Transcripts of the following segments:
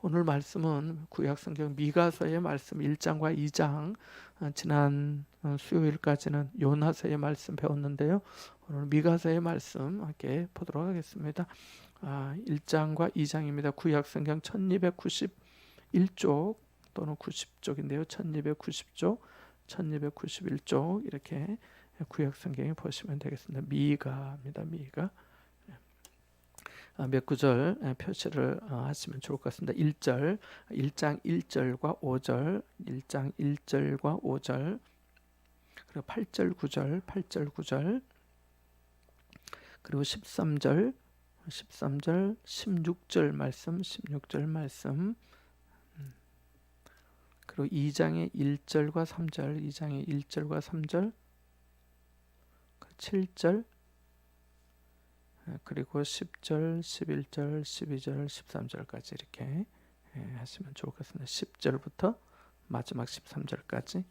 오늘 말씀은 구약성경 미가서의 말씀 1장과 2장, 지난 수요일까지는 요나서의 말씀 배웠는데요. 오늘 미가서의 말씀 함께 보도록 하겠습니다. 1장과 2장입니다. 구약성경 1291쪽 또는 90쪽인데요. 1290쪽, 1291쪽 이렇게 구약성경에 보시면 되겠습니다. 미가입니다. 미가. 몇 구절 표시를 하시면 좋을 것 같습니다. 1절, 1장 1절과 5절, 1장 1절과 5절, 그리고 8절 9절, 8절 9절, 그리고 13절, 13절, 16절 말씀, 16절 말씀, 그리고 2장의 1절과 3절, 2장의 1절과 3절, 7절, 그리고 10절, 11절, 12절, 13절까지 이렇게 하시면 좋을 것 같습니다. 10절부터 마지막 13절까지.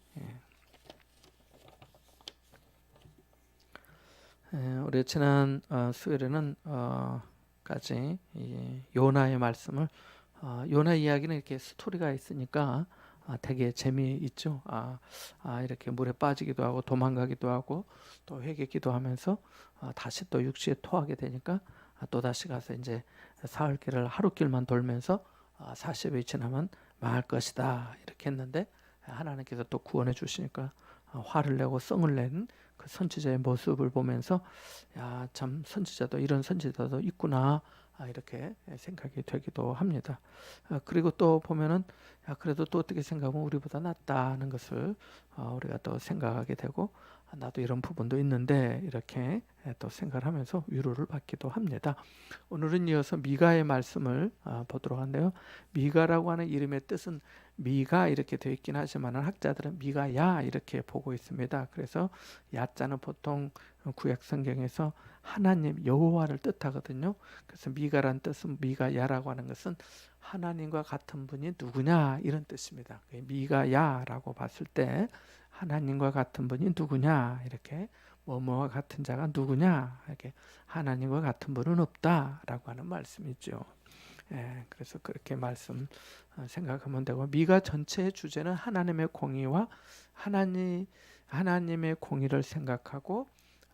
우리 지난 수요일에는 까지 요나의 말씀을 요나 이야기는 이렇게 스토리가 있으니까 되게 재미있죠. 이렇게 물에 빠지기도 하고 도망가기도 하고 또 회개기도 하면서 다시 또 육지에 토하게 되니까 또 다시 가서 이제 사흘길을 하루길만 돌면서 40일 지나면 망할 것이다 이렇게 했는데 하나님께서 또 구원해 주시니까 화를 내고 성을 낸 그 선지자의 모습을 보면서 참 선지자도 이런 선지자도 있구나 이렇게 생각이 되기도 합니다. 그리고 또 보면은 그래도 또 어떻게 생각하면 우리보다 낫다는 것을 우리가 또 생각하게 되고 나도 이런 부분도 있는데 이렇게 또 생각을 하면서 위로를 받기도 합니다. 오늘은 이어서 미가의 말씀을 보도록 하는데요. 미가라고 하는 이름의 뜻은 미가 이렇게 되어 있긴 하지만 학자들은 미가야 이렇게 보고 있습니다. 그래서 야자는 보통 구약 성경에서 하나님 여호와를 뜻하거든요. 그래서 미가란 뜻은 미가야라고 하는 것은 하나님과 같은 분이 누구냐 이런 뜻입니다. 미가야라고 봤을 때 하나님과 같은 분이 누구냐 이렇게 뭐뭐와 같은 자가 누구냐 이렇게 하나님과 같은 분은 없다라고 하는 말씀이죠. 그래서 그렇게 말씀 생각하면 되고 미가 전체의 주제는 하나님의 공의와 하나님의 공의를 생각하고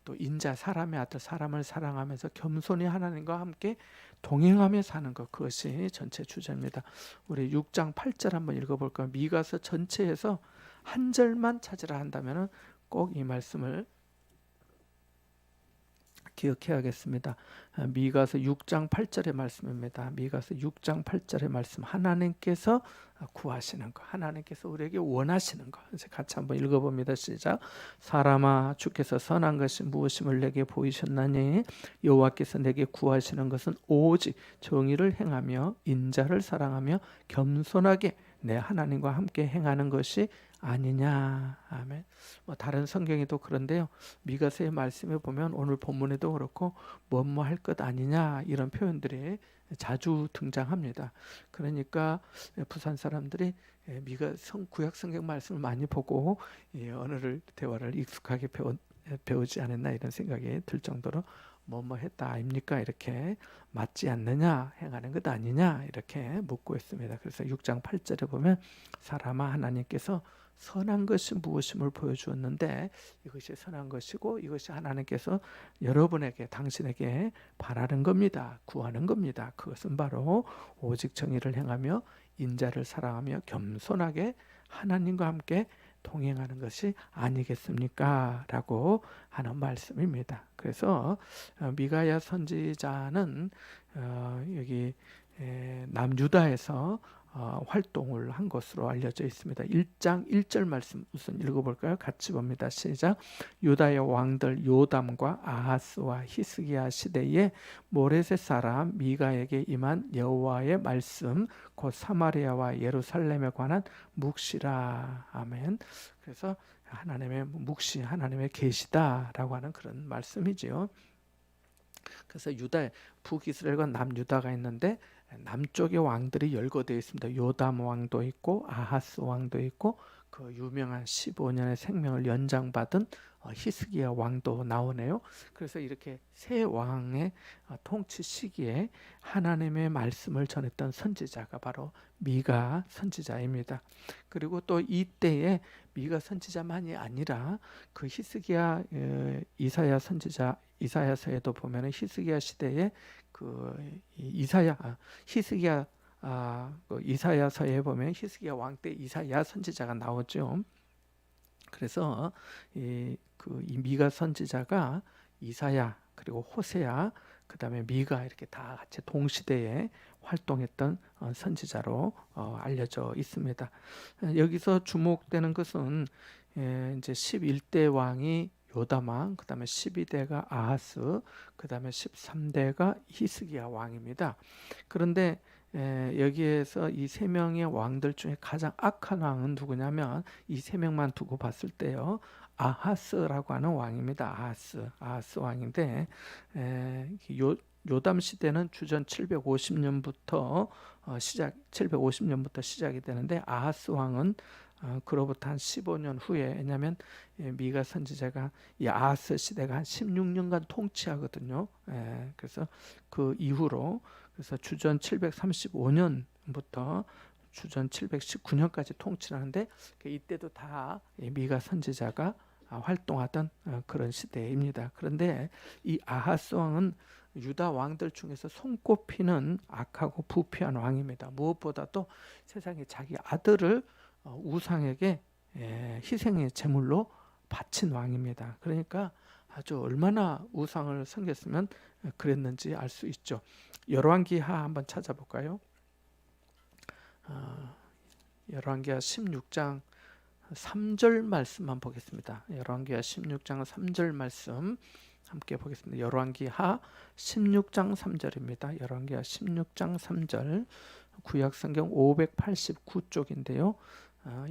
또 인자 사람의 아들 사람을 사랑하면서 겸손히 하나님과 함께 동행하며 사는 것 그것이 전체 주제입니다. 우리 6장 8절 한번 읽어볼까요? 미가서 전체에서 한 절만 찾으라 한다면 꼭 이 말씀을 기억해야겠습니다. 미가서 6장 8절의 말씀입니다. 미가서 6장 8절의 말씀 하나님께서 구하시는 것 하나님께서 우리에게 원하시는 것 이제 같이 한번 읽어봅니다. 시작. 사람아 주께서 선한 것이 무엇임을 내게 보이셨나니 여호와께서 내게 구하시는 것은 오직 정의를 행하며 인자를 사랑하며 겸손하게 내 하나님과 함께 행하는 것이 아니냐. 아멘. 다른 성경에도 그런데요. 미가서의 말씀에 보면 오늘 본문에도 그렇고 뭐뭐 할 것 아니냐 이런 표현들이 자주 등장합니다. 그러니까 부산 사람들이 미가 구약 성경 말씀을 많이 보고 언어를 대화를 익숙하게 배우지 않았나 이런 생각이 들 정도로 뭐뭐 했다 아닙니까? 이렇게 맞지 않느냐 행하는 것 아니냐 이렇게 묻고 있습니다. 그래서 6장 8절에 보면 사람아 하나님께서 선한 것이 무엇임을 보여주었는데 이것이 선한 것이고 이것이 하나님께서 여러분에게 당신에게 바라는 겁니다. 구하는 겁니다. 그것은 바로 오직 정의를 행하며 인자를 사랑하며 겸손하게 하나님과 함께 동행하는 것이 아니겠습니까? 라고 하는 말씀입니다. 그래서 미가야 선지자는 여기 남유다에서 활동을 한 것으로 알려져 있습니다. 1장 1절 말씀 우선 읽어볼까요? 같이 봅니다. 시작. 유다의 왕들 요담과 아하스와 히스기야 시대에 모레셋 사람 미가에게 임한 여호와의 말씀 곧 사마리아와 예루살렘에 관한 묵시라. 아멘. 그래서 하나님의 묵시, 하나님의 계시다라고 하는 그런 말씀이지요. 그래서 유다 북이스라엘과 남유다가 있는데 남쪽의 왕들이 열거되어 있습니다. 요담 왕도 있고 아하스 왕도 있고 그 유명한 15년의 생명을 연장받은 히스기야 왕도 나오네요. 그래서 이렇게 세 왕의 통치 시기에 하나님의 말씀을 전했던 선지자가 바로 미가 선지자입니다. 그리고 또 이때에 미가 선지자만이 아니라 그 히스기야 이사야 선지자 이사야서에도 보면은 히스기야 시대에 그 히스기야 그 이사야서에 보면 히스기야 왕 때 이사야 선지자가 나오죠. 그래서 이 미가 선지자가 이사야 그리고 호세야 그다음에 미가 이렇게 다 같이 동시대에 활동했던 선지자로 알려져 있습니다. 여기서 주목되는 것은 이제 11대 왕이 요담 왕, 그다음에 12대가 아하스, 그다음에 13대가 히스기야 왕입니다. 그런데 여기에서 이 세 명의 왕들 중에 가장 악한 왕은 누구냐면 이 세 명만 두고 봤을 때요. 아하스라고 하는 왕입니다. 아하스 왕인데 요담 시대는 주전 750년부터 750년부터 시작이 되는데 아하스 왕은 그로부터 한 15년 후에 왜냐하면 미가 선지자가 이 아하스 시대가 한 16년간 통치하거든요. 그래서 그 이후로 그래서 주전 735년부터 주전 719년까지 통치를 하는데 이때도 다 미가 선지자가 활동하던 그런 시대입니다. 그런데 이 아하스 왕은 유다 왕들 중에서 손꼽히는 악하고 부패한 왕입니다. 무엇보다도 세상에 자기 아들을 우상에게 희생의 제물로 바친 왕입니다. 그러니까 아주 얼마나 우상을 섬겼으면 그랬는지 알 수 있죠. 열왕기하 한번 찾아볼까요? 열왕기하 16장 3절 말씀만 보겠습니다. 열왕기하 16장 3절 말씀 함께 보겠습니다. 열왕기하 16장 3절입니다. 열왕기하 16장 3절 구약성경 589쪽인데요.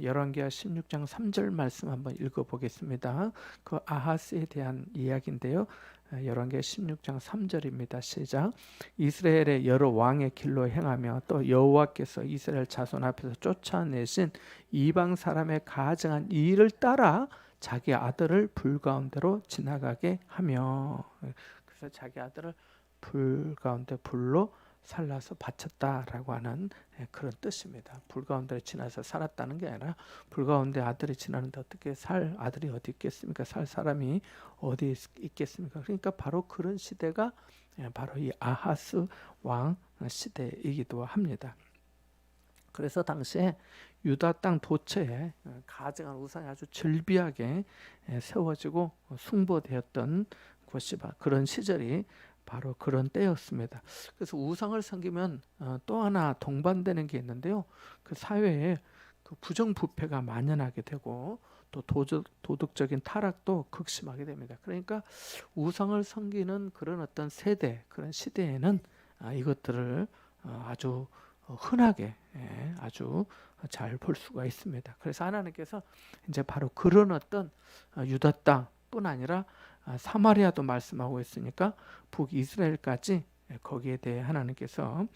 열왕기하 16장 3절 말씀 한번 읽어보겠습니다. 그 아하스에 대한 이야기인데요. 열왕기하 16장 3절입니다. 시작. 이스라엘의 여러 왕의 길로 행하며 또 여호와께서 이스라엘 자손 앞에서 쫓아내신 이방 사람의 가증한 이 일을 따라 자기 아들을 불 가운데로 지나가게 하며 그래서 자기 아들을 불 가운데 불로 살라서 바쳤다라고 하는 그런 뜻입니다. 불 가운데 지나서 살았다는 게 아니라 불 가운데 아들이 지나는데 어떻게 살 아들이 어디 있겠습니까? 살 사람이 어디 있겠습니까? 그러니까 바로 그런 시대가 바로 이 아하스 왕 시대이기도 합니다. 그래서 당시에 유다 땅 도처에 가증한 우상이 아주 절비하게 세워지고 숭배되었던 곳이 그런 시절이 바로 그런 때였습니다. 그래서 우상을 섬기면 또 하나 동반되는 게 있는데요. 그 사회에 그 부정부패가 만연하게 되고 또 도덕적인 타락도 극심하게 됩니다. 그러니까 우상을 섬기는 그런 어떤 세대, 그런 시대에는 이것들을 아주 흔하게 아주 잘 볼 수가 있습니다. 그래서 하나님께서 이제 바로 그런 어떤 유다 땅뿐 아니라 사마리아도 말씀하고 있으니까 북이스라엘까지 거기에 대해 하나님께서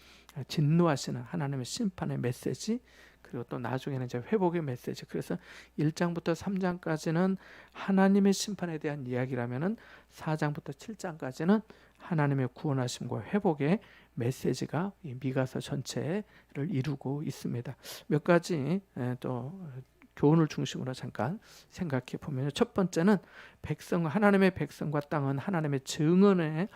진노하시는 하나님의 심판의 메시지 그리고 또 나중에는 이제 회복의 메시지 그래서 1장부터 3장까지는 하나님의 심판에 대한 이야기라면은 4장부터 7장까지는 하나님의 구원하심과 회복의 메시지가 이 미가서 전체를 이루고 있습니다. 몇 가지 또 교훈을 중심으로 잠깐 생각해 보면 첫 번째는 하나님의 백성과 땅은 하나님의 증언을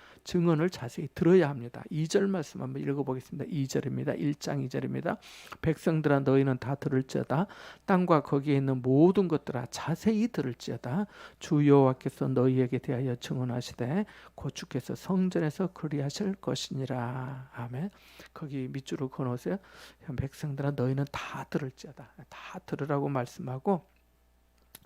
자세히 들어야 합니다. 2절 말씀 한번 읽어보겠습니다. 2절입니다. 1장 2절입니다. 백성들아 너희는 다 들을지어다 땅과 거기에 있는 모든 것들아 자세히 들을지어다 주 여호와께서 너희에게 대하여 증언하시되 곧 주께서 성전에서 그리하실 것이니라. 아멘. 거기 밑줄을 그어놓으세요. 백성들아 너희는 다 들을지어다. 다 들으라고 말씀하고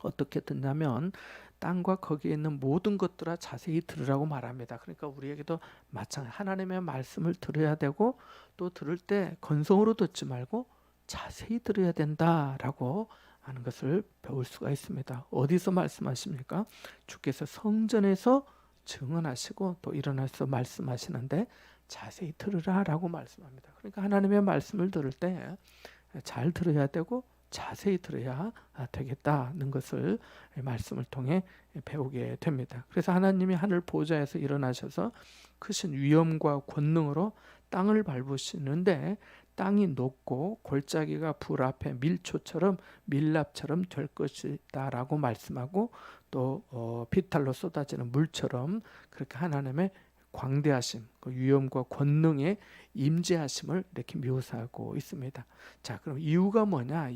어떻게 듣냐면 땅과 거기에 있는 모든 것들아 자세히 들으라고 말합니다. 그러니까 우리에게도 마찬가지 하나님의 말씀을 들어야 되고 또 들을 때 건성으로 듣지 말고 자세히 들어야 된다라고 하는 것을 배울 수가 있습니다. 어디서 말씀하십니까? 주께서 성전에서 증언하시고 또 일어나서 말씀하시는데 자세히 들으라라고 말씀합니다. 그러니까 하나님의 말씀을 들을 때 잘 들어야 되고 자세히 들어야 되겠다는 것을 말씀을 통해 배우게 됩니다. 그래서 하나님이 하늘 보좌에서 일어나셔서 크신 위엄과 권능으로 땅을 밟으시는데 땅이 녹고 골짜기가 불 앞에 밀초처럼 밀랍처럼 될 것이다 라고 말씀하고 또 비탈로 쏟아지는 물처럼 그렇게 하나님의 광대하심, 그 위엄과 권능의 임재하심을 이렇게 묘사하고 있습니다. 자, 그럼 이유가 뭐냐?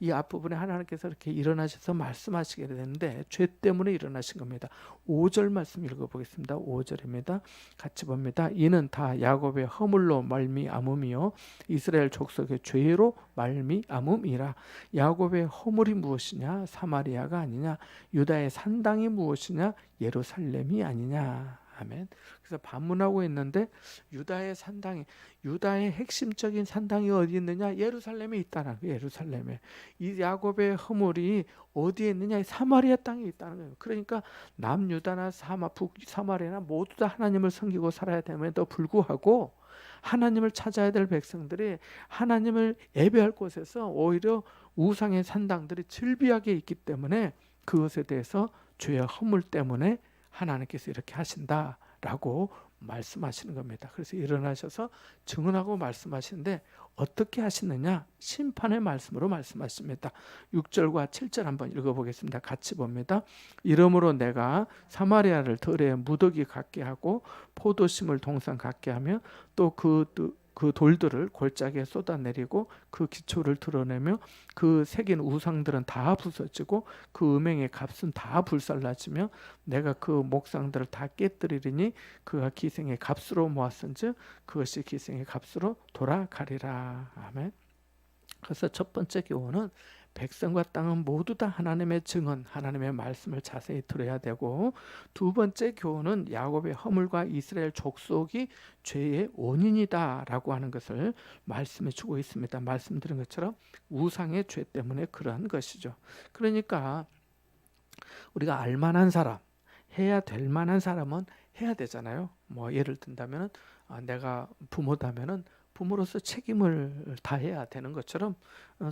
이 앞부분에 하나님께서 이렇게 일어나셔서 말씀하시게 되는데 죄 때문에 일어나신 겁니다. 5절 말씀 읽어보겠습니다. 5절입니다. 같이 봅니다. 이는 다 야곱의 허물로 말미암음이요 이스라엘 족속의 죄로 말미암음이라. 야곱의 허물이 무엇이냐? 사마리아가 아니냐? 유다의 산당이 무엇이냐? 예루살렘이 아니냐? 아멘. 그래서 반문하고 있는데 유다의 산당이, 유다의 핵심적인 산당이 어디 있느냐? 예루살렘에 있다는 거예요. 예루살렘에. 이 야곱의 허물이 어디에 있느냐? 사마리아 땅에 있다는 거예요. 그러니까 남유다나 북사마리아나 모두 다 하나님을 섬기고 살아야 됨에도 불구하고 하나님을 찾아야 될 백성들이 하나님을 예배할 곳에서 오히려 우상의 산당들이 즐비하게 있기 때문에 그것에 대해서 죄의 허물 때문에 하나님께서 이렇게 하신다라고 말씀하시는 겁니다. 그래서 일어나셔서 증언하고 말씀하시는데 어떻게 하시느냐? 심판의 말씀으로 말씀하십니다. 6절과 7절 한번 읽어보겠습니다. 같이 봅니다. 이러므로 내가 사마리아를 들에 무더기 같게 하고 포도심을 동산 같게 하며 또 그 돌들을 골짜기에 쏟아내리고 그 기초를 드러내며 그 새긴 우상들은 다 부서지고 그 음행의 값은 다 불살라지며 내가 그 목상들을 다 깨뜨리리니 그가 기생의 값으로 모았은즉 그것이 기생의 값으로 돌아가리라. 아멘. 그래서 첫 번째 교훈은 백성과 땅은 모두 다 하나님의 증언, 하나님의 말씀을 자세히 들어야 되고, 두 번째 교훈은 야곱의 허물과 이스라엘 족속이 죄의 원인이다라고 하는 것을 말씀해 주고 있습니다. 말씀드린 것처럼 우상의 죄 때문에 그러한 것이죠. 그러니까 우리가 알만한 사람, 해야 될 만한 사람은 해야 되잖아요. 뭐 예를 든다면 내가 부모다면은 부모로서 책임을 다해야 되는 것처럼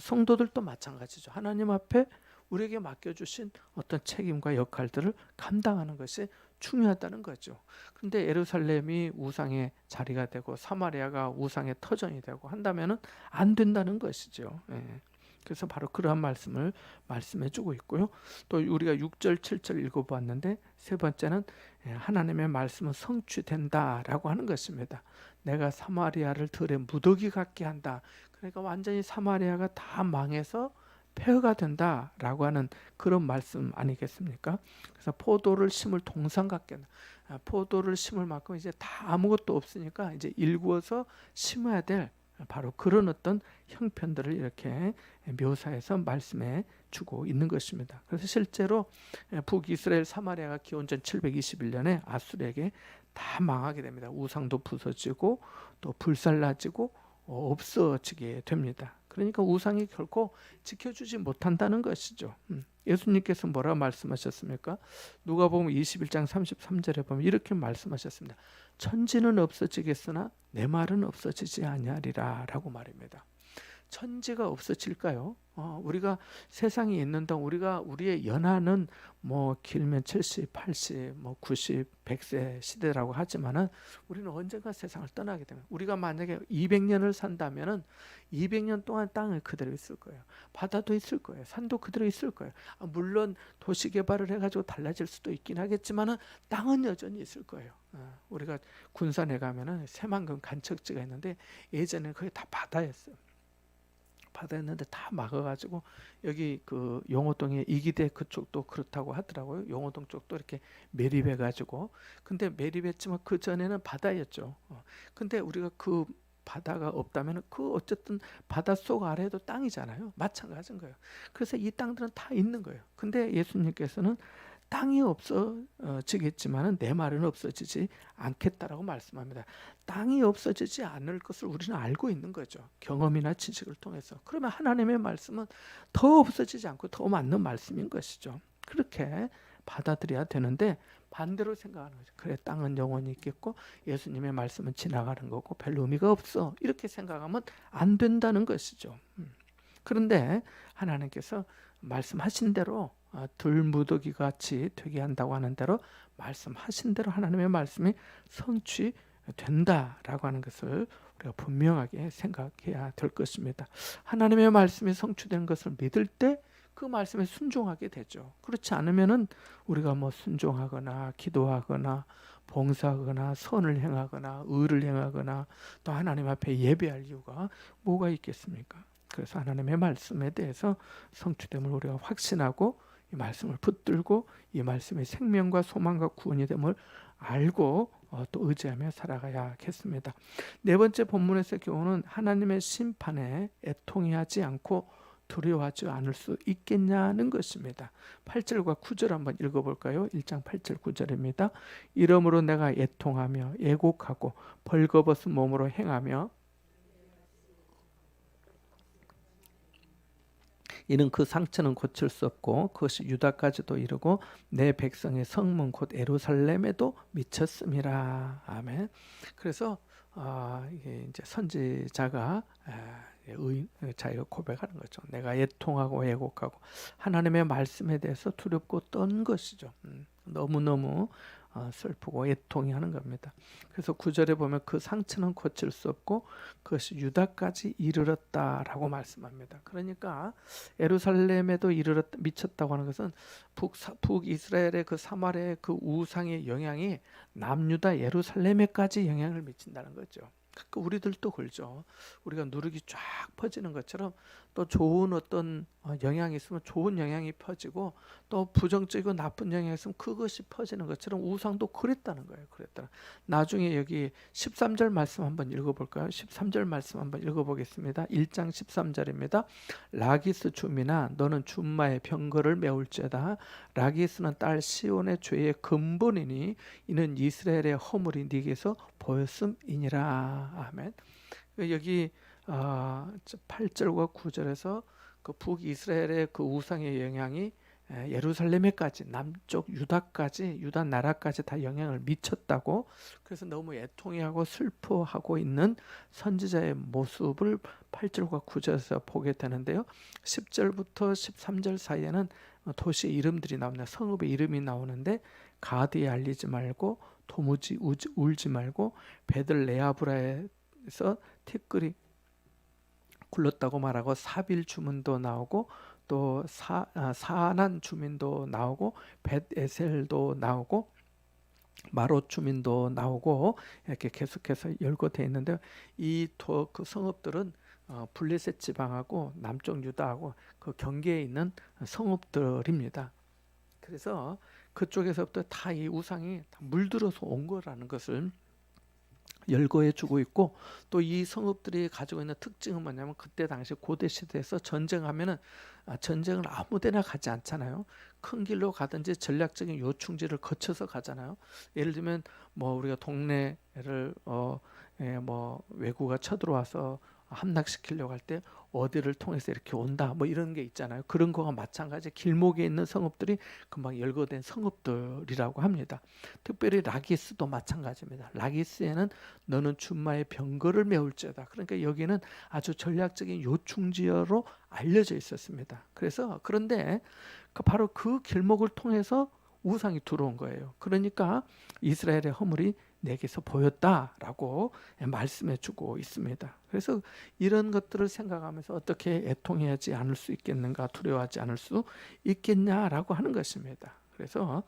성도들도 마찬가지죠. 하나님 앞에 우리에게 맡겨주신 어떤 책임과 역할들을 감당하는 것이 중요하다는 거죠. 그런데 예루살렘이 우상의 자리가 되고 사마리아가 우상의 터전이 되고 한다면은 안 된다는 것이죠. 예. 그래서 바로 그러한 말씀을 말씀해주고 있고요. 또 우리가 6절, 7절 읽어보았는데 세 번째는 하나님의 말씀은 성취된다라고 하는 것입니다. 내가 사마리아를 들에 무더기 같게 한다. 그러니까 완전히 사마리아가 다 망해서 폐허가 된다라고 하는 그런 말씀 아니겠습니까? 그래서 포도를 심을 동산 같게 포도를 심을 만큼 이제 다 아무것도 없으니까 이제 일구어서 심어야 될 바로 그런 어떤 형편들을 이렇게 묘사해서 말씀해 주고 있는 것입니다. 그래서 실제로 북이스라엘 사마리아가 기원전 721년에 아수르에게 다 망하게 됩니다. 우상도 부서지고 또 불살라지고 없어지게 됩니다. 그러니까 우상이 결코 지켜주지 못한다는 것이죠. 예수님께서 뭐라 말씀하셨습니까? 누가복음 21장 33절에 보면 이렇게 말씀하셨습니다. 천지는 없어지겠으나 내 말은 없어지지 아니하리라 라고 말입니다. 천지가 없어질까요? 우리가 세상에 있는 동안 우리의 연하는 뭐 길면 70, 80, 뭐 90, 100세 시대라고 하지만은 우리는 언젠가 세상을 떠나게 됩니다. 우리가 만약에 200년을 산다면은 200년 동안 땅은 그대로 있을 거예요. 바다도 있을 거예요. 산도 그대로 있을 거예요. 물론 도시 개발을 해가지고 달라질 수도 있긴 하겠지만은 땅은 여전히 있을 거예요. 우리가 군산에 가면은 새만금 간척지가 있는데 예전에 거기 다 바다였어요. 바다였는데 다 막아가지고 여기 그 용호동의 이기대 그쪽도 그렇다고 하더라고요. 용호동 쪽도 이렇게 매립해가지고 근데 매립했지만 그 전에는 바다였죠. 근데 우리가 그 바다가 없다면 그 어쨌든 바닷속 아래도 땅이잖아요. 마찬가지인 거예요. 그래서 이 땅들은 다 있는 거예요. 근데 예수님께서는 땅이 없어지겠지만 내 말은 없어지지 않겠다라고 말씀합니다. 땅이 없어지지 않을 것을 우리는 알고 있는 거죠. 경험이나 지식을 통해서. 그러면 하나님의 말씀은 더 없어지지 않고 더 맞는 말씀인 것이죠. 그렇게 받아들여야 되는데 반대로 생각하는 거죠. 그래, 땅은 영원히 있겠고 예수님의 말씀은 지나가는 거고 별로 의미가 없어. 이렇게 생각하면 안 된다는 것이죠. 그런데 하나님께서 말씀하신 대로 들무더기 같이 되게 한다고 하는 대로 말씀하신 대로 하나님의 말씀이 성취된다라고 하는 것을 우리가 분명하게 생각해야 될 것입니다. 하나님의 말씀이 성취된 것을 믿을 때 그 말씀에 순종하게 되죠. 그렇지 않으면은 우리가 뭐 순종하거나 기도하거나 봉사하거나 선을 행하거나 의를 행하거나 또 하나님 앞에 예배할 이유가 뭐가 있겠습니까? 그래서 하나님의 말씀에 대해서 성취됨을 우리가 확신하고 이 말씀을 붙들고 이 말씀의 생명과 소망과 구원이 됨을 알고 또 의지하며 살아가야겠습니다. 네 번째 본문에서 교훈은 하나님의 심판에 애통해하지 않고 두려워하지 않을 수 있겠냐는 것입니다. 8절과 9절 한번 읽어볼까요? 1장 8절 9절입니다. 이러므로 내가 애통하며 애곡하고 벌거벗은 몸으로 행하며 이는 그 상처는 고칠 수 없고 그것이 유다까지도 이르고 내 백성의 성문 곧 예루살렘에도 미쳤음이라. 아멘. 그래서 이게 이제 선지자가 자기가 고백하는 거죠. 내가 애통하고 애곡하고 하나님의 말씀에 대해서 두렵고 떤 것이죠. 너무너무 슬프고 애통이 하는 겁니다. 그래서 9절에 보면 그 상처는 고칠 수 없고 그것이 유다까지 이르렀다라고 말씀합니다. 그러니까 예루살렘에도 미쳤다고 하는 것은 북이스라엘의 그 사마리아의 그 우상의 영향이 남유다 예루살렘에까지 영향을 미친다는 거죠. 그러니까 우리들도 그렇죠. 우리가 누룩이 쫙 퍼지는 것처럼 또 좋은 어떤 영향이 있으면 좋은 영향이 퍼지고 또 부정적이고 나쁜 영향이 있으면 그것이 퍼지는 것처럼 우상도 그랬다는 거예요. 나중에 여기 13절 말씀 한번 읽어볼까요? 13절 말씀 한번 읽어보겠습니다. 1장 13절입니다. 라기스 주민아 너는 준마의 병거를 메울지어다. 라기스는 딸 시온의 죄의 근본이니 이는 이스라엘의 허물이 네게서 보였음이니라. 아멘. 여기 8절과 9절에서 그 북이스라엘의 그 우상의 영향이 예루살렘에까지 남쪽 유다 나라까지 다 영향을 미쳤다고. 그래서 너무 애통해하고 슬퍼하고 있는 선지자의 모습을 8절과 9절에서 보게 되는데요. 10절부터 13절 사이에는 도시의 이름들이 나옵니다. 성읍의 이름이 나오는데 가드에 알리지 말고 도무지 울지 말고 베들레아브라에서 티끌이 굴렀다고 말하고 사빌 주문도 나오고 또 사난 주민도 나오고 벳에셀도 나오고 마롯 주민도 나오고 이렇게 계속해서 열거되어 있는데 그 성읍들은 블레셋 지방하고 남쪽 유다하고 그 경계에 있는 성읍들입니다. 그래서 그쪽에서부터 다 이 우상이 다 물들어서 온 거라는 것을 열거해 주고 있고 또 이 성읍들이 가지고 있는 특징은 뭐냐면 그때 당시 고대 시대에서 전쟁하면은 전쟁을 아무데나 가지 않잖아요. 큰 길로 가든지 전략적인 요충지를 거쳐서 가잖아요. 예를 들면 뭐 우리가 동네를 뭐 외구가 쳐들어와서 함락시키려고 할 때 어디를 통해서 이렇게 온다 뭐 이런 게 있잖아요. 그런 거와 마찬가지 길목에 있는 성읍들이 금방 열거된 성읍들이라고 합니다. 특별히 라기스도 마찬가지입니다. 라기스에는 너는 준마의 병거를 메울지어다. 그러니까 여기는 아주 전략적인 요충지어로 알려져 있었습니다. 그런데 바로 그 길목을 통해서 우상이 들어온 거예요. 그러니까 이스라엘의 허물이 내게서 보였다라고 말씀해 주고 있습니다. 그래서 이런 것들을 생각하면서 어떻게 애통하지 않을 수 있겠는가, 두려워하지 않을 수 있겠냐라고 하는 것입니다. 그래서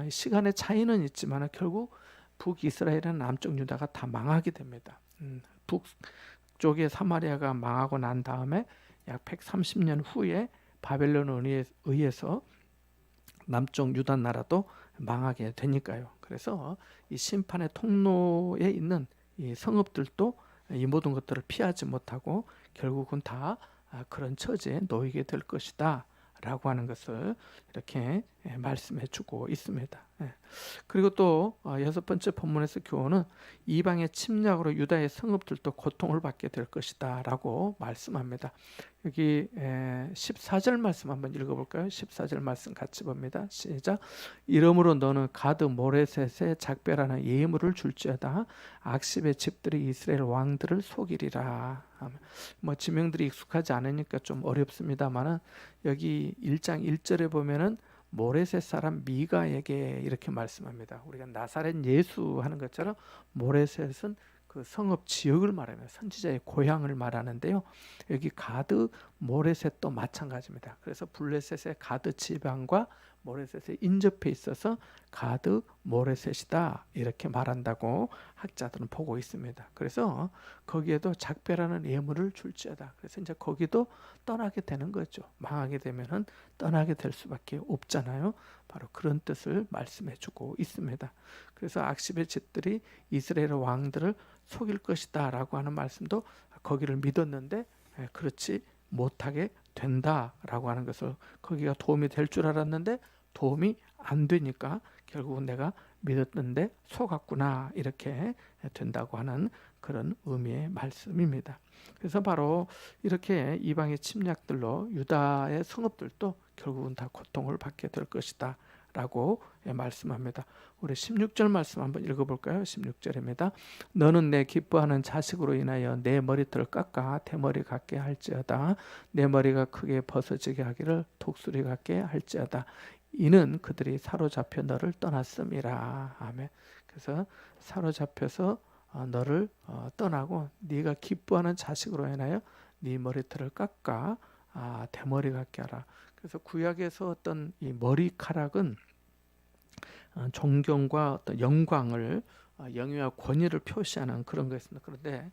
시간의 차이는 있지만 결국 북이스라엘은 남쪽 유다가 다 망하게 됩니다. 북쪽의 사마리아가 망하고 난 다음에 약 130년 후에 바벨론에 의해서 남쪽 유다 나라도 망하게 되니까요. 그래서 이 심판의 통로에 있는 이 성읍들도 이 모든 것들을 피하지 못하고 결국은 다 그런 처지에 놓이게 될 것이다 라고 하는 것을 이렇게 말씀해 주고 있습니다. 예. 그리고 또 여섯 번째 본문에서 교훈은 이방의 침략으로 유다의 성읍들도 고통을 받게 될 것이다라고 말씀합니다. 여기 14절 말씀 한번 읽어볼까요? 14절 말씀 같이 봅니다. 시작. 이러므로 너는 가드 모레셋에 작별하는 예물을 줄지어다. 악십의 집들이 이스라엘 왕들을 속이리라. 뭐 지명들이 익숙하지 않으니까 좀 어렵습니다만은 여기 1장 1절에 보면은 모레셋 사람 미가에게 이렇게 말씀합니다. 우리가 나사렛 예수 하는 것처럼 모레셋은 그 성읍 지역을 말하며 선지자의 고향을 말하는데요. 여기 가드 모레셋도 마찬가지입니다. 그래서 블레셋의 가드 지방과 모레셋에 인접해 있어서 가드 모레셋이다 이렇게 말한다고 학자들은 보고 있습니다. 그래서 거기에도 작별하는 예물을 줄지어다. 그래서 이제 거기도 떠나게 되는 거죠. 망하게 되면은 떠나게 될 수밖에 없잖아요. 바로 그런 뜻을 말씀해주고 있습니다. 그래서 악십의 집들이 이스라엘 왕들을 속일 것이다라고 하는 말씀도 거기를 믿었는데 그렇지 못하게 된다라고 하는 것을 거기가 도움이 될 줄 알았는데 도움이 안 되니까 결국은 내가 믿었는데 속았구나 이렇게 된다고 하는 그런 의미의 말씀입니다. 그래서 바로 이렇게 이방의 침략들로 유다의 성읍들도 결국은 다 고통을 받게 될 것이다 라고 말씀합니다. 우리 16절 말씀 한번 읽어볼까요? 16절입니다. 너는 내 기뻐하는 자식으로 인하여 내 머리털을 깎아 대머리 같게 할지어다. 내 머리가 크게 벗어지게 하기를 독수리 같게 할지어다. 이는 그들이 사로잡혀 너를 떠났음이라. 아멘. 그래서 사로잡혀서 너를 떠나고 네가 기뻐하는 자식으로 인하여 네 머리털을 깎아 대머리 같게 하라. 그래서 구약에서 어떤 이 머리카락은 존경과 어떤 영광을 영예와 권위를 표시하는 그런 것입니다. 그런데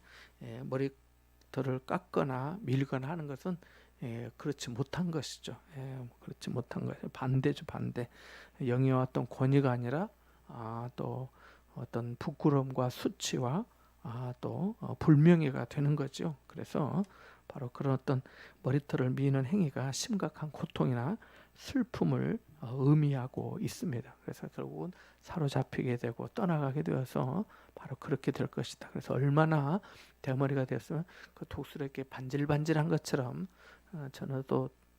머리털을 깎거나 밀거나 하는 것은 그렇지 못한 것이죠. 그렇지 못한 것, 반대죠, 반대. 영예와 어떤 권위가 아니라 또 어떤 부끄러움과 수치와 또 불명예가 되는 거죠. 그래서 바로 그런 어떤 머리털을 미는 행위가 심각한 고통이나 슬픔을 의미하고 있습니다. 그래서 결국은 사로잡히게 되고 떠나가게 되어서 바로 그렇게 될 것이다. 그래서 얼마나 대머리가 됐으면 그 독수리에게 반질반질한 것처럼 저는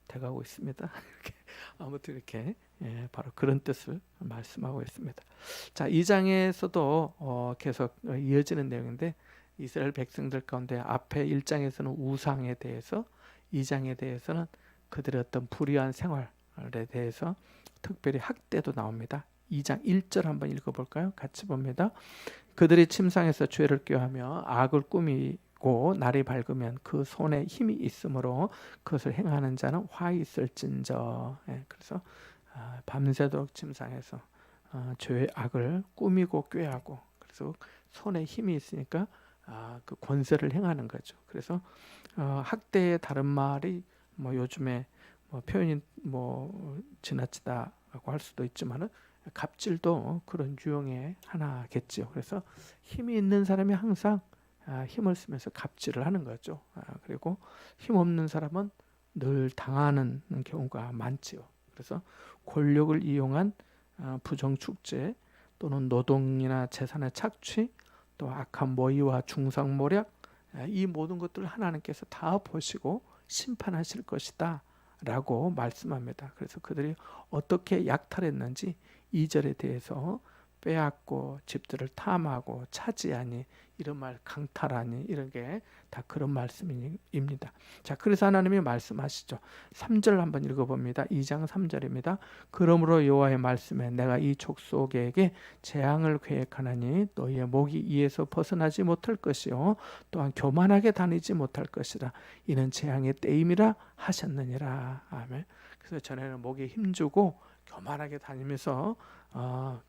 돼가고 있습니다. 아무튼 이렇게 바로 그런 뜻을 말씀하고 있습니다. 자, 2장에서도 계속 이어지는 내용인데 이스라엘 백성들 가운데 앞에 1장에서는 우상에 대해서 2장에 대해서는 그들의 어떤 불의한 생활에 대해서 특별히 학대도 나옵니다. 2장 1절 한번 읽어볼까요? 같이 봅니다. 그들이 침상에서 죄를 꾀하며 악을 꾸미고 날이 밝으면 그 손에 힘이 있으므로 그것을 행하는 자는 화 있을진저. 그래서 밤새도록 침상에서 죄의 악을 꾸미고 꾀하고 그래서 손에 힘이 있으니까 그 권세를 행하는 거죠. 그래서 학대의 다른 말이 뭐 요즘에 표현이 지나치다라고 할 수도 있지만은 갑질도 그런 유형의 하나겠죠. 그래서 힘이 있는 사람이 항상 힘을 쓰면서 갑질을 하는 거죠. 그리고 힘 없는 사람은 늘 당하는 경우가 많지요. 그래서 권력을 이용한 부정축제 또는 노동이나 재산의 착취 또 악한 모의와 중상모략 이 모든 것들을 하나님께서 다 보시고 심판하실 것이다 라고 말씀합니다. 그래서 그들이 어떻게 약탈했는지 2절에 대해서 빼앗고 집들을 탐하고 차지하니 이런 말 강탈하니 이런 게 다 그런 말씀입니다. 자, 그래서 하나님이 말씀하시죠. 3절 한번 읽어봅니다. 2장 3절입니다. 그러므로 여호와의 말씀에 내가 이 족속에게 재앙을 계획하나니 너희의 목이 이에서 벗어나지 못할 것이요 또한 교만하게 다니지 못할 것이라 이는 재앙의 때임이라 하셨느니라. 아멘. 그래서 전에는 목에 힘주고 교만하게 다니면서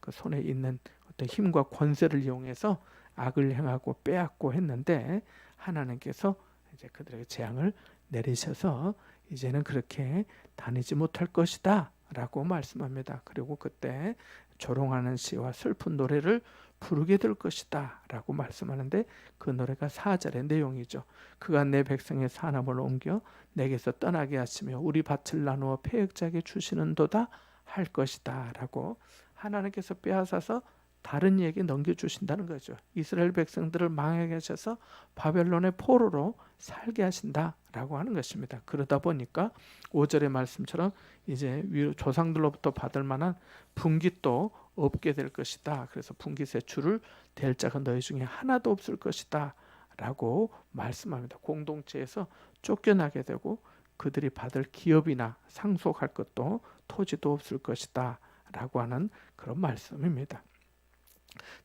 그 손에 있는 어떤 힘과 권세를 이용해서 악을 행하고 빼앗고 했는데 하나님께서 이제 그들에게 재앙을 내리셔서 이제는 그렇게 다니지 못할 것이다 라고 말씀합니다. 그리고 그때 조롱하는 시와 슬픈 노래를 부르게 될 것이다 라고 말씀하는데 그 노래가 4절의 내용이죠. 그가 내 백성의 산업을 옮겨 내게서 떠나게 하시며 우리 밭을 나누어 패역자에게 주시는도다 할 것이다 라고 하나님께서 빼앗아서 다른 이에게 넘겨주신다는 거죠. 이스라엘 백성들을 망하게 하셔서 바벨론의 포로로 살게 하신다라고 하는 것입니다. 그러다 보니까 5절의 말씀처럼 이제 조상들로부터 받을 만한 분깃도 없게 될 것이다. 그래서 분깃의 줄을 댈 자가 너희 중에 하나도 없을 것이다 라고 말씀합니다. 공동체에서 쫓겨나게 되고 그들이 받을 기업이나 상속할 것도 토지도 없을 것이다 라고 하는 그런 말씀입니다.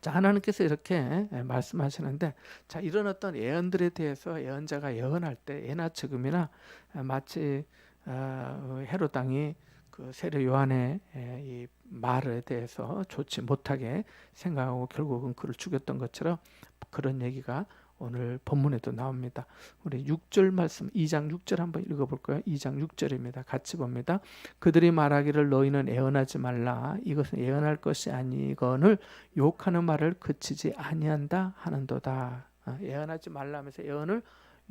자, 하나님께서 이렇게 말씀하시는데, 자, 이런 어떤 예언들에 대해서 예언자가 예언할 때 예나 지금이나 마치 헤롯 왕이 그 세례 요한의 이 말에 대해서 좋지 못하게 생각하고 결국은 그를 죽였던 것처럼 그런 얘기가 오늘 본문에도 나옵니다. 우리 6절 말씀 2장 6절 한번 읽어볼까요? 2장 6절입니다. 같이 봅니다. 그들이 말하기를 너희는 예언하지 말라. 이것은 예언할 것이 아니거늘 욕하는 말을 그치지 아니한다 하는도다. 예언하지 말라면서 예언을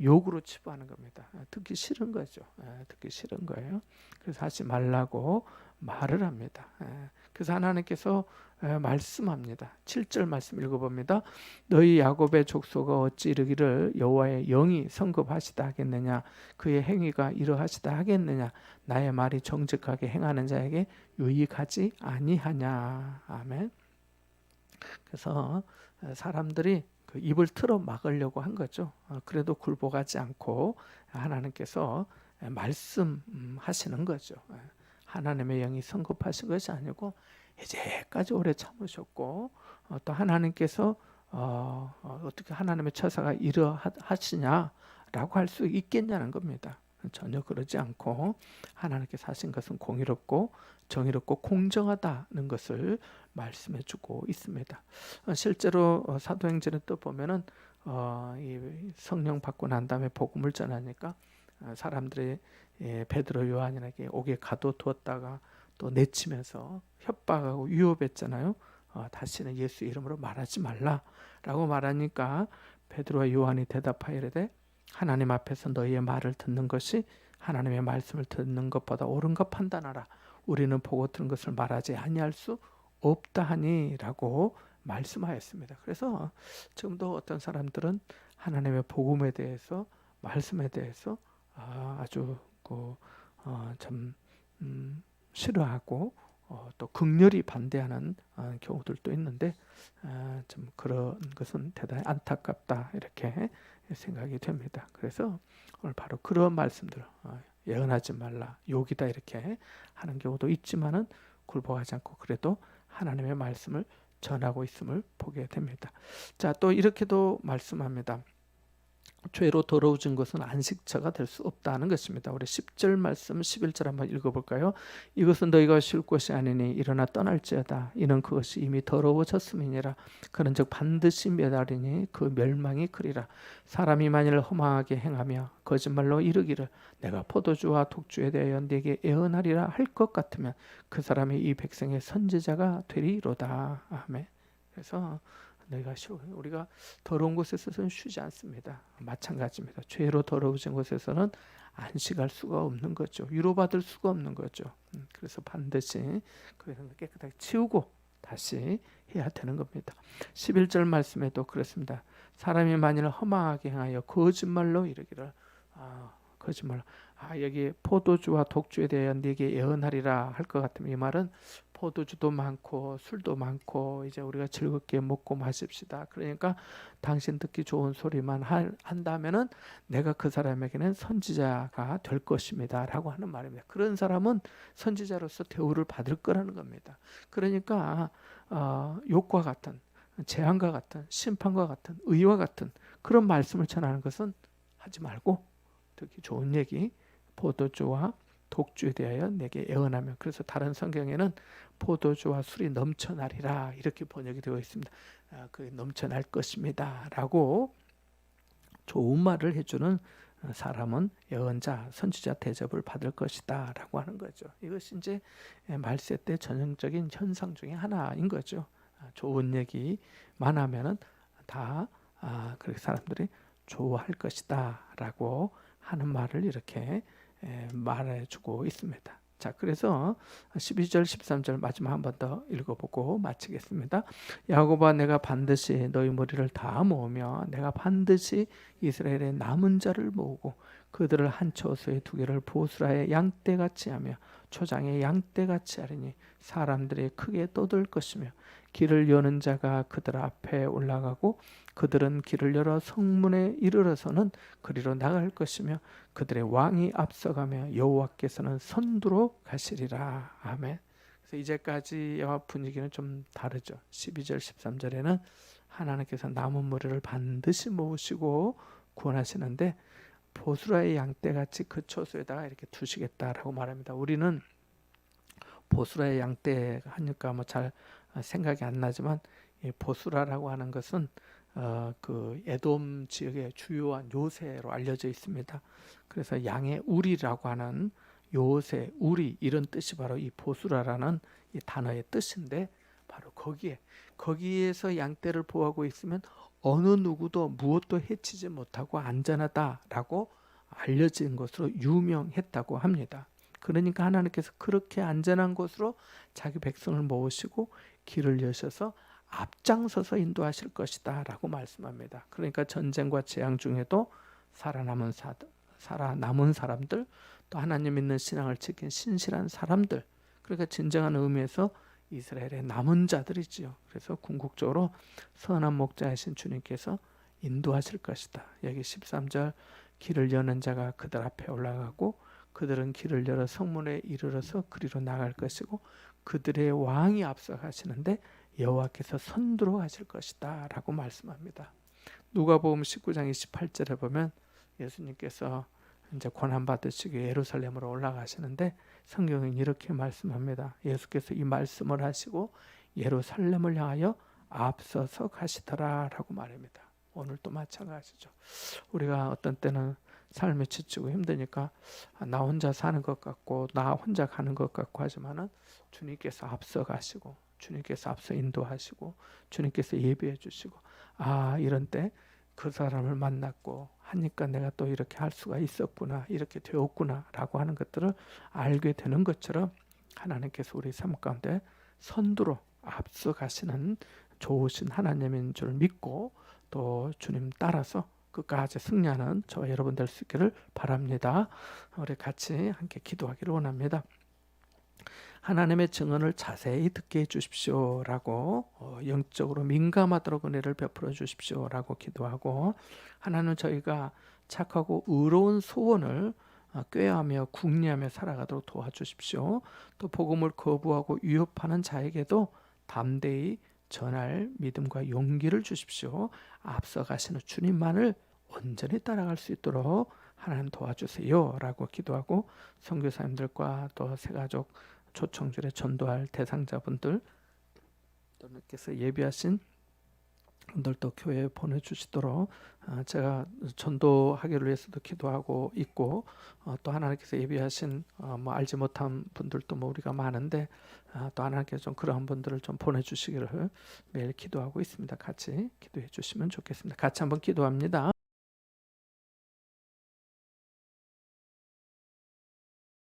욕으로 치부하는 겁니다. 듣기 싫은 거죠. 듣기 싫은 거예요. 그래서 하지 말라고 말을 합니다. 그래서 하나님께서 말씀합니다. 7절 말씀 읽어봅니다. 너희 야곱의 족속아 어찌 이르기를 여호와의 영이 성급하시다 하겠느냐, 그의 행위가 이러하시다 하겠느냐, 나의 말이 정직하게 행하는 자에게 유익하지 아니하냐. 아멘. 그래서 사람들이 그 입을 틀어 막으려고 한 거죠. 그래도 굴복하지 않고 하나님께서 말씀하시는 거죠. 하나님의 영이 성급하신 것이 아니고 이제까지 오래 참으셨고 또 하나님께서 어떻게 하나님의 처사가 이러하시냐라고 할 수 있겠냐는 겁니다. 전혀 그러지 않고 하나님께서 하신 것은 공의롭고 정의롭고 공정하다는 것을 말씀해 주고 있습니다. 실제로 사도행전에 또 보면은 이 성령 받고 난 다음에 복음을 전하니까 사람들이 베드로 요한에게 옥에 가둬두었다가 또 내치면서 협박하고 위협했잖아요. 다시는 예수 이름으로 말하지 말라라고 말하니까 베드로와 요한이 대답하이르되 하나님 앞에서 너희의 말을 듣는 것이 하나님의 말씀을 듣는 것보다 옳은가 판단하라. 우리는 보고 들은 것을 말하지 아니할 수 없다 하니라고 말씀하였습니다. 그래서 지금도 어떤 사람들은 하나님의 복음에 대해서 말씀에 대해서 아주 참 싫어하고 또 극렬히 반대하는 경우들도 있는데 좀 그런 것은 대단히 안타깝다 이렇게 생각이 됩니다. 그래서 오늘 바로 그런 말씀들 예언하지 말라, 욕이다 이렇게 하는 경우도 있지만은 굴복하지 않고 그래도 하나님의 말씀을 전하고 있음을 보게 됩니다. 자, 또 이렇게도 말씀합니다. 죄로 더러워진 것은 안식처가 될 수 없다는 것입니다. 우리 10절 말씀 11절 한번 읽어볼까요? 이것은 너희가 쉴 것이 아니니 일어나 떠날지어다. 이는 그것이 이미 더러워졌음이니라. 그런즉 반드시 멸하리니 그 멸망이 크리라. 사람이 만일 허망하게 행하며 거짓말로 이르기를 내가 포도주와 독주에 대하여 네게 예언하리라 할 것 같으면 그 사람이 이 백성의 선지자가 되리로다. 아멘. 그래서 우리가 더러운 곳에서는 쉬지 않습니다. 마찬가지입니다. 죄로 더러워진 곳에서는 안식할 수가 없는 거죠. 위로받을 수가 없는 거죠. 그래서 반드시 그래서 깨끗하게 치우고 다시 해야 되는 겁니다. 11절 말씀에도 그렇습니다. 사람이 만일 허망하게 행하여 거짓말로 이르기를 거짓말. 여기 포도주와 독주에 대하여 네게 예언하리라 할 것 같으면 이 말은 포도주도 많고 술도 많고 이제 우리가 즐겁게 먹고 마십시다. 그러니까 당신 듣기 좋은 소리만 한다면은 내가 그 사람에게는 선지자가 될 것입니다. 라고 하는 말입니다. 그런 사람은 선지자로서 대우를 받을 거라는 겁니다. 그러니까 욕과 같은 재앙과 같은 심판과 같은 의와 같은 그런 말씀을 전하는 것은 하지 말고 듣기 좋은 얘기 포도주와 독주에 대하여 내게 예언하며 그래서 다른 성경에는 포도주와 술이 넘쳐나리라 이렇게 번역이 되어 있습니다. 그 넘쳐날 것입니다 라고 좋은 말을 해주는 사람은 예언자, 선지자 대접을 받을 것이다 라고 하는 거죠. 이것이 이제 말세 때 전형적인 현상 중에 하나인 거죠. 좋은 얘기만 하면은 다 그렇게 사람들이 좋아할 것이다 라고 하는 말을 이렇게 말해주고 있습니다. 자, 그래서 12절 13절 마지막 한 번 더 읽어보고 마치겠습니다. 야곱아, 내가 반드시 너희 무리를 다 모으며 내가 반드시 이스라엘의 남은 자를 모으고 그들을 한 처소에 두개를 보스라의 양떼같이 하며 초장의 양떼같이 하리니 사람들이 크게 떠들 것이며 길을 여는 자가 그들 앞에 올라가고 그들은 길을 열어 성문에 이르러서는 그리로 나갈 것이며 그들의 왕이 앞서가며 여호와께서는 선두로 가시리라. 아멘. 그래서 이제까지와 분위기는 좀 다르죠. 12절 13절에는 하나님께서 남은 무리를 반드시 모으시고 구원하시는데 보스라의 양떼같이 그 처소에다가 이렇게 두시겠다라고 말합니다. 우리는 보스라의 양떼 하니까 뭐 잘 생각이 안 나지만 이 보스라라고 하는 것은 그 에돔 지역의 주요한 요새로 알려져 있습니다. 그래서 양의 우리라고 하는 요새, 우리 이런 뜻이 바로 이 보스라라는 이 단어의 뜻인데 바로 거기에서 양떼를 보호하고 있으면 어느 누구도 무엇도 해치지 못하고 안전하다라고 알려진 것으로 유명했다고 합니다. 그러니까 하나님께서 그렇게 안전한 곳으로 자기 백성을 모으시고 길을 여셔서 앞장서서 인도하실 것이다 라고 말씀합니다. 그러니까 전쟁과 재앙 중에도 살아남은 사람들, 또 하나님 믿는 신앙을 지킨 신실한 사람들, 그러니까 진정한 의미에서 이스라엘의 남은 자들이지요. 그래서 궁극적으로 선한 목자이신 주님께서 인도하실 것이다. 여기 13절 길을 여는 자가 그들 앞에 올라가고 그들은 길을 열어 성문에 이르러서 그리로 나갈 것이고 그들의 왕이 앞서 가시는데 여호와께서 선두로 가실 것이다 라고 말씀합니다. 누가복음 19장 28절에 보면 예수님께서 이제 고난 받으시기 예루살렘으로 올라가시는데 성경은 이렇게 말씀합니다. 예수께서 이 말씀을 하시고 예루살렘을 향하여 앞서서 가시더라 라고 말합니다. 오늘도 마찬가지죠. 우리가 어떤 때는 삶이 지치고 힘드니까 나 혼자 사는 것 같고 나 혼자 가는 것 같고 하지만은 주님께서 앞서 가시고 주님께서 앞서 인도하시고 주님께서 예비해 주시고 이런 때 그 사람을 만났고 하니까 내가 또 이렇게 할 수가 있었구나 이렇게 되었구나 라고 하는 것들을 알게 되는 것처럼 하나님께서 우리 삶 가운데 선두로 앞서 가시는 좋으신 하나님인 줄 믿고 또 주님 따라서 끝까지 승리하는 저와 여러분 될 수 있기를 바랍니다. 우리 같이 함께 기도하기를 원합니다. 하나님의 증언을 자세히 듣게 해주십시오 라고 영적으로 민감하도록 은혜를 베풀어 주십시오 라고 기도하고 하나님 저희가 착하고 의로운 소원을 꾀하며 궁리하며 살아가도록 도와주십시오. 또 복음을 거부하고 위협하는 자에게도 담대히 전할 믿음과 용기를 주십시오. 앞서가시는 주님만을 온전히 따라갈 수 있도록 하나님 도와주세요 라고 기도하고 선교사님들과 또 새가족 초청절에 전도할 대상자분들 또님께서 예비하신 분들도 교회에 보내주시도록 제가 전도하기를 위해서도 기도하고 있고 또 하나님께서 예비하신 뭐 알지 못한 분들도 뭐 우리가 많은데 또 하나님께서 좀 그러한 분들을 좀 보내주시기를 매일 기도하고 있습니다. 같이 기도해 주시면 좋겠습니다. 같이 한번 기도합니다.